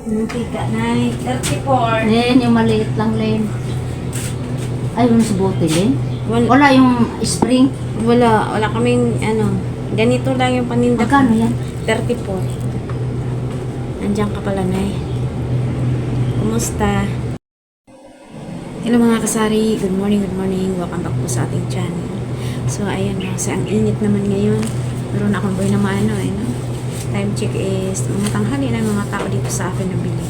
Mantika na 34. Len, yung maliit lang, Len. Ay, yung sa bote, Len? Wala, Wala yung spring. wala kaming ano. Ganito lang yung paninda. Magkano yan? 34. Nandiyan ka pala, Nay. Kumusta? Hello mga kasari. Good morning, good morning. Welcome back po sa ating channel. So, ayan na. Kasi ang init naman ngayon. Meron akong boy na maano, no? Time check is mga tanghali na mga tao dito sa akin nabili.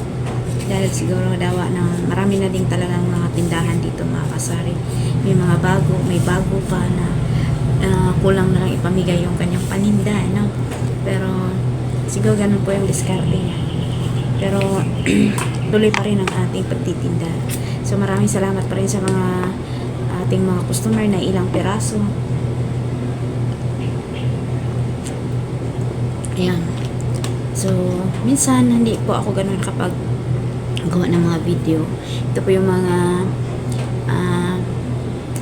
Dahil siguro dawa ng marami na din talagang mga tindahan dito mga kasari. May mga bago, may bago pa na kulang na lang ipamigay yung kanyang paninda, no? Pero siguro ganun po yung diskarte niya. Pero tuloy pa rin ang ating pagtitinda. So maraming salamat pa rin sa mga ating mga customer na ilang piraso. Ayan. So, minsan hindi po ako ganun kapag gawa ng mga video. Ito po yung mga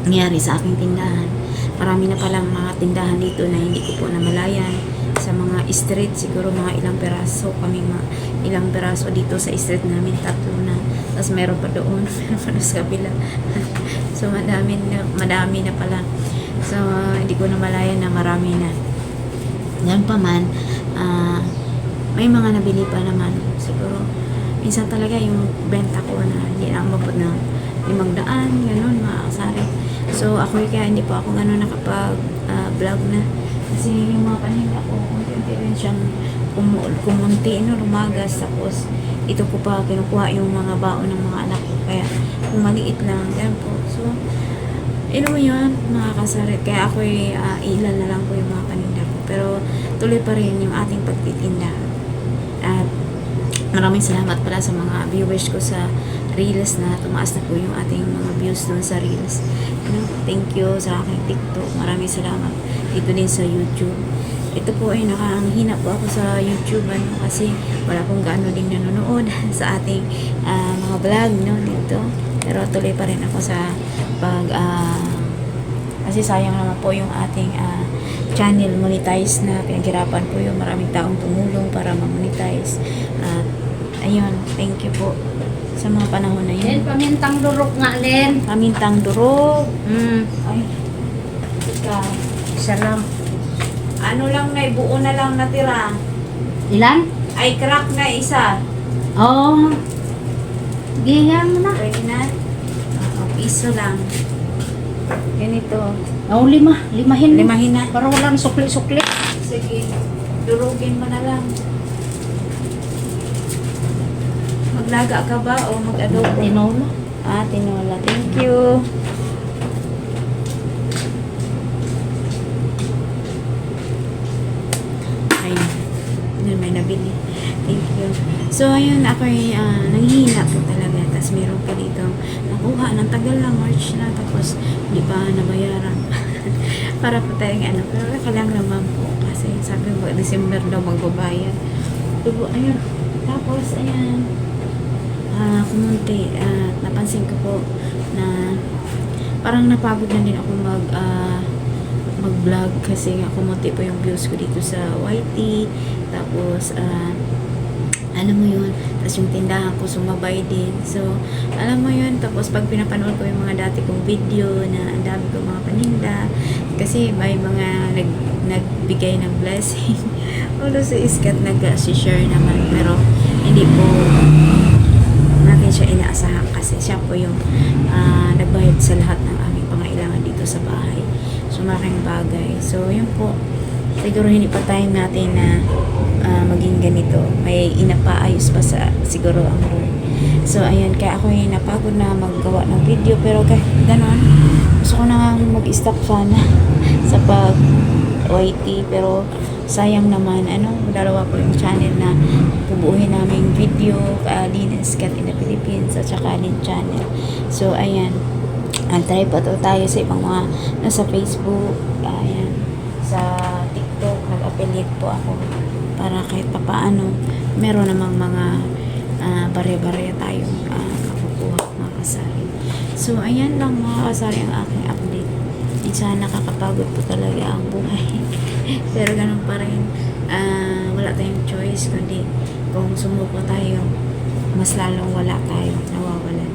nangyari sa aking tindahan. Marami na palang mga tindahan dito na hindi ko po namalayan. Sa mga street, siguro mga ilang peraso. Ilang peraso dito sa street namin, 3 na. Tapos meron pa doon, meron pa sa kabila. So, madami na pala. So, hindi ko namalayan na marami na. Yan pa man, may mga nabili pa naman. Siguro, minsan talaga yung benta ko na hindi na umabot ng 500, gano'n, mga kasari. So, ako kaya hindi po ako gano'n nakapag-vlog na. Kasi yung mga paninda ko, unti-unti rin siyang kumunti, no, lumagas. Tapos, ito ko pa kinukuha yung mga baon ng mga anak ko. Kaya, kung maliit lang, ganun po. So, mo yun, mga kasari. Kaya ako ilan na lang po yung mga paninda ko. Pero, tuloy pa rin yung ating pagtitinda. At maraming salamat pala sa mga viewers ko sa Reels na tumaas na po yung ating mga views doon sa Reels. Thank you sa aking TikTok. Maraming salamat. Dito din sa YouTube. Ito po ay nakahina po ako sa YouTube kasi wala pong gaano din nanonood sa ating mga vlog, no, dito. Pero tuloy pa rin ako sa kasi sayang naman po yung ating channel monetize na pinaghirapan po yung maraming taong tumulong para ma-monetize. At ayun, thank you po sa mga panahon na Len, yun. pamintang durok nga, Len. Pamintang durog. Ay, Isa lang. ano lang na, buo na lang natira. Ilan? Ay, crack na isa. Oh. Giyan mo na. Pwede na? Piso lang. Ganito. Oh, 5. Limahin mo. Limahin na. Para walang sukli-sukli. Sige, durugin mo na lang. Maglaga ka ba o mag-adobo? Tinola. Tinola. Thank you. Ayun. Yun, may nabili. Thank you. So, ayun, ako ay nanghihina po talaga. Tapos meron pa dito nakuha ng tagal lang, March na. Tapos, hindi pa nabayaran. Para po tayong pero lang naman po. Kasi sabi mo, December daw magbabayad. So, ayun. Tapos, ayan. Kumunti. Napansin ko po na parang napagod na din ako mag-vlog kasi nga kumunti po yung views ko dito sa YT. Tapos, alam mo yun, tapos yung tindahan ko sumabay din. So, alam mo yun, tapos pag pinapanood ko yung mga dati kong video na ang dami kong mga paninda, kasi may mga nagbigay ng blessing. Although si Iskat nag-share naman, pero hindi po natin siya inaasahan kasi siya po yung nagbayad sa lahat ng aming pangailangan dito sa bahay. So, malaking bagay. So, yun po. Siguro hindi pa time natin na maging ganito. May inapaayos pa sa siguro ang Lord. So, ayan. Kaya ako yung napagod na maggawa ng video. Pero kahit ganon, gusto ko na mag-stop sana sa pag-YT. Pero, sayang naman, dalawa po yung channel na bubuuhin namin video, Lynn Iskat in the Philippines, at saka Lynn channel. So, ayan. Try pa to tayo sa ibang mga nasa Facebook, ayan, sa TikTok, nag-affiliate po ako para kahit papaano meron namang mga bare-bare tayong makukuha mga kasari. So, ayan lang mga kasari ang aking update. Minsan nakakapagod po talaga ang buhay. Pero ganun pa rin, wala tayong choice kundi kung sumuko tayo mas lalong wala tayo, nawawalan.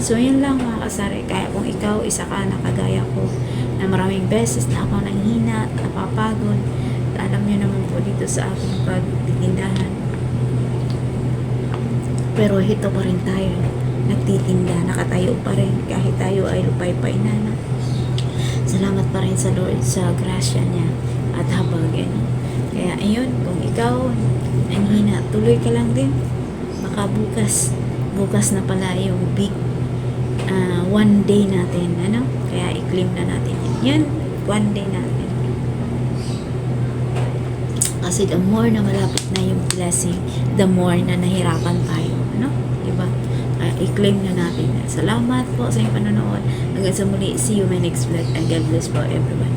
So, yun lang mga kasari. Kaya kung ikaw, isa ka na kagaya ko, na maraming beses na ako nanghina, napapagod, alam niyo naman po dito sa aking pagtitindahan. Pero hito pa rin tayo, nagtitinda, nakatayo pa rin, kahit tayo ay lupay-pay na, no? Salamat pa rin sa Lord sa grasya niya at habag, ano? Kaya ayun, kung ikaw nanghina, tuloy ka lang din. Baka bukas na pala yung big one day natin, ano? Kaya i-claim na natin yan. Yan, one day natin. Kasi the more na malapit na yung blessing, the more na nahirapan tayo, ano? Diba? Kaya i-claim na natin. Salamat po sa inyong panonood. Hanggang sa muli, see you my next vlog and God bless po everyone.